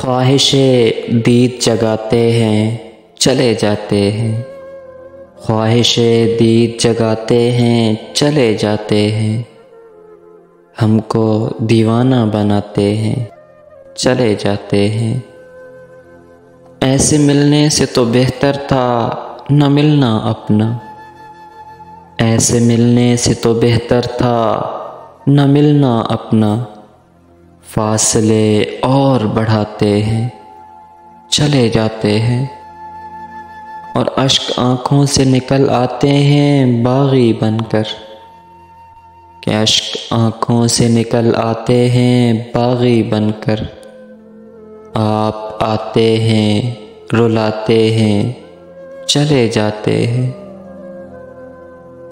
ख्वाहिशे दीद जगाते हैं चले जाते हैं, ख्वाहिशे दीद जगाते हैं चले जाते हैं, हमको दीवाना बनाते हैं चले जाते हैं। ऐसे मिलने से तो बेहतर था न मिलना अपना, ऐसे मिलने से तो बेहतर था न मिलना अपना, फासले और बढ़ाते हैं चले जाते हैं। और अश्क आँखों से निकल आते हैं बागी बनकर, कि अश्क आँखों से निकल आते हैं बागी बनकर, आप आते हैं रुलाते हैं चले जाते हैं।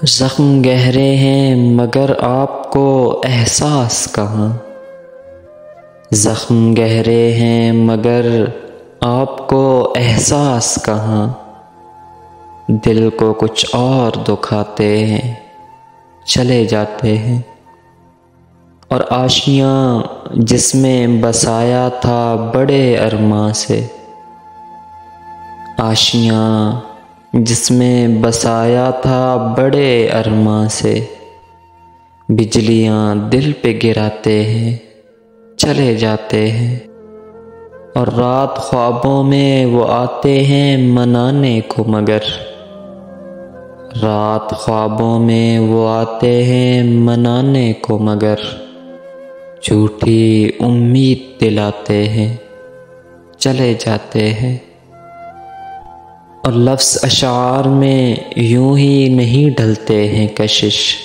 ज़ख्म गहरे हैं मगर आपको एहसास कहाँ, ज़ख्म गहरे हैं मगर आपको एहसास कहाँ, दिल को कुछ और दुखाते हैं चले जाते हैं। और आशियाँ जिसमें बसाया था बड़े अरमां से, आशियाँ जिसमें बसाया था बड़े अरमां से, बिजलियाँ दिल पे गिराते हैं चले जाते हैं। और रात ख्वाबों में वो आते हैं मनाने को मगर, रात ख्वाबों में वो आते हैं मनाने को मगर, झूठी उम्मीद दिलाते हैं चले जाते हैं। और लफ्ज़ अशार में यूं ही नहीं ढलते हैं कशिश,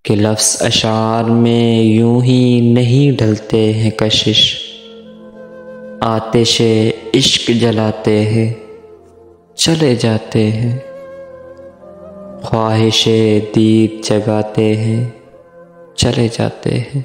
कि लफ्ज़ अशार में यूं ही नहीं ढलते हैं कशिश, आतिशे इश्क जलाते हैं चले जाते हैं, ख्वाहिशे दीद जगाते हैं चले जाते हैं।